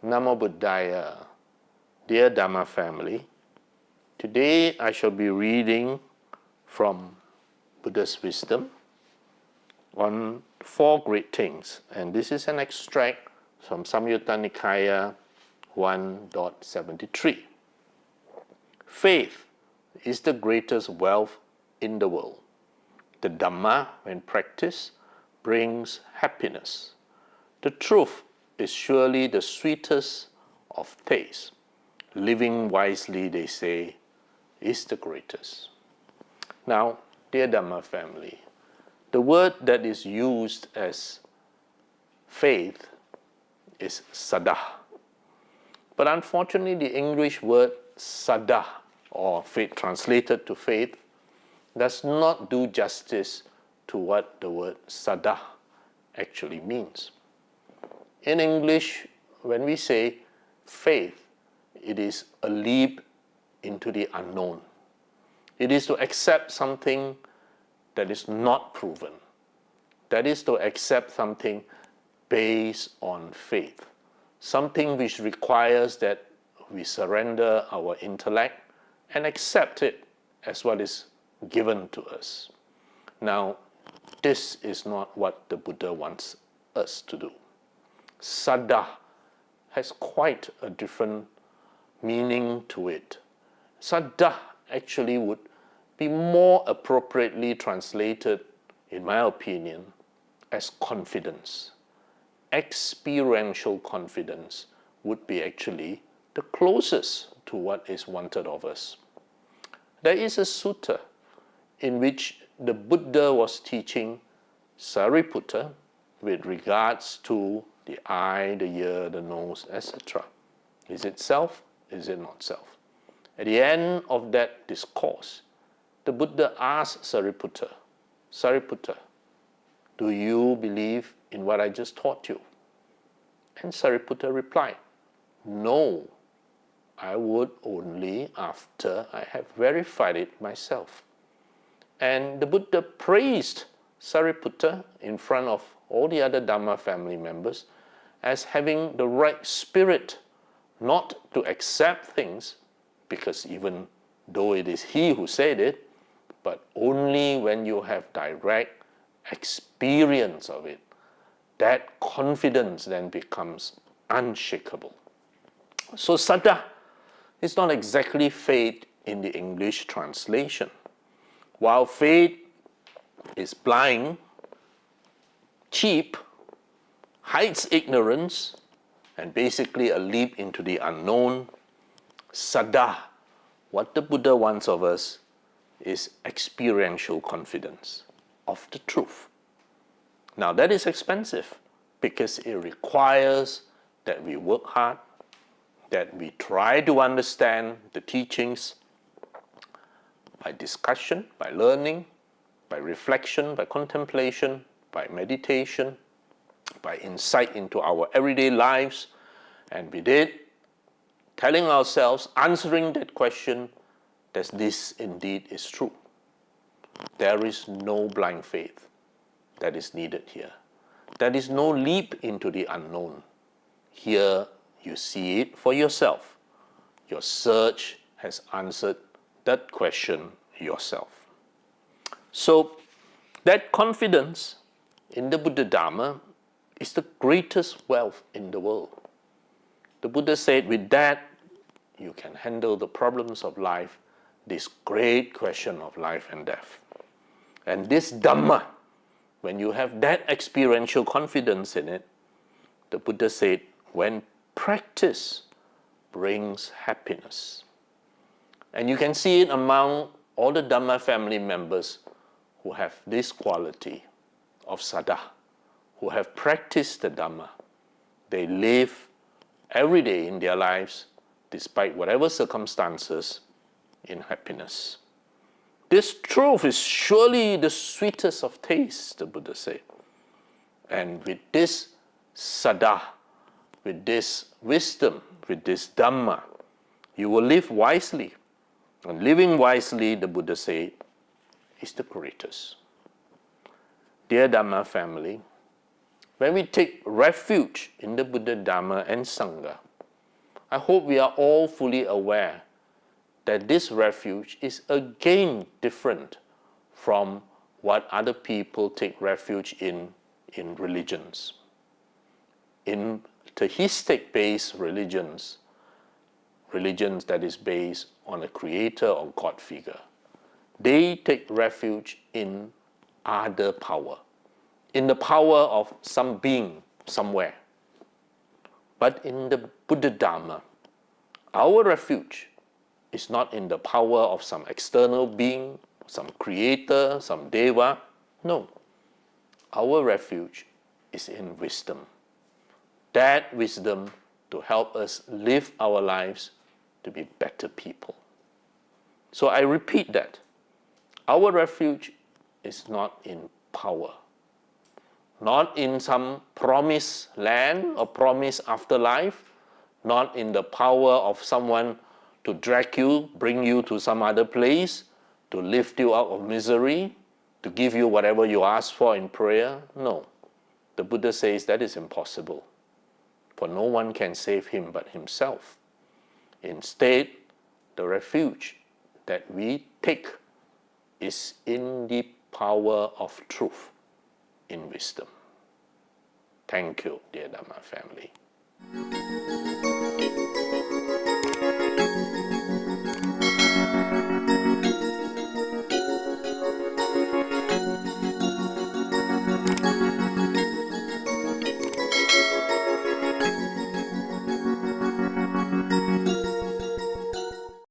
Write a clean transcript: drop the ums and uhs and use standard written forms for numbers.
Namo Buddhaya, dear Dhamma family. Today I shall be reading from Buddha's wisdom on 4 great things, and this is an extract from Samyutta Nikaya 1.73. Faith is the greatest wealth in the world. The Dhamma, when practiced, brings happiness. The truth is surely the sweetest of taste. Living wisely, they say, is the greatest. Now, dear Dhamma family, the word that is used as faith is Saddha. But unfortunately, the English word Saddha, or faith translated to faith, does not do justice to what the word Saddha actually means. In English, when we say faith, it is a leap into the unknown. It is to accept something that is not proven. That is to accept something based on faith. Something which requires that we surrender our intellect and accept it as what is given to us. Now, this is not what the Buddha wants us to do. Saddha has quite a different meaning to it. Saddha actually would be more appropriately translated, in my opinion, as confidence. Experiential confidence would be actually the closest to what is wanted of us. There is a sutta in which the Buddha was teaching Sariputta with regards to the eye, the ear, the nose, etc. Is it self? Is it not self? At the end of that discourse, the Buddha asked Sariputta, Sariputta, do you believe in what I just taught you? And Sariputta replied, no, I would only after I have verified it myself. And the Buddha praised Sariputta in front of all the other Dhamma family members as having the right spirit not to accept things, because even though it is he who said it, but only when you have direct experience of it, that confidence then becomes unshakable. So Saddha is not exactly faith in the English translation. While faith is blind, cheap, hides ignorance, and basically a leap into the unknown, Saddha, what the Buddha wants of us, is experiential confidence of the truth. Now that is expensive because it requires that we work hard, that we try to understand the teachings by discussion, by learning, by reflection, by contemplation, by meditation, by insight into our everyday lives, and with it, telling ourselves, answering that question, that this indeed is true. There is no blind faith that is needed here. There is no leap into the unknown. Here you see it for yourself. Your search has answered that question yourself. So that confidence in the Buddha Dhamma is the greatest wealth in the world. The Buddha said, with that, you can handle the problems of life, this great question of life and death. And this Dhamma, when you have that experiential confidence in it, the Buddha said, when practice brings happiness. And you can see it among all the Dhamma family members who have this quality of Saddha, who have practiced the Dhamma. They live every day in their lives, despite whatever circumstances, in happiness. This truth is surely the sweetest of tastes, the Buddha said. And with this Saddha, with this wisdom, with this Dhamma, you will live wisely. And living wisely, the Buddha said, is the greatest. Dear Dhamma family, when we take refuge in the Buddha Dhamma and Sangha, I hope we are all fully aware that this refuge is again different from what other people take refuge in religions. In theistic-based religions that is based on a creator or God figure, they take refuge in other power, in the power of some being somewhere. But in the Buddha Dhamma, our refuge is not in the power of some external being, some creator, some deva. No. Our refuge is in wisdom. That wisdom to help us live our lives to be better people. So I repeat that. Our refuge is not in power, not in some promised land or promised afterlife, not in the power of someone to drag you, bring you to some other place, to lift you out of misery, to give you whatever you ask for in prayer. No. The Buddha says that is impossible, for no one can save him but himself. Instead, the refuge that we take is in the power of truth, in wisdom. Thank you, dear Dhamma family.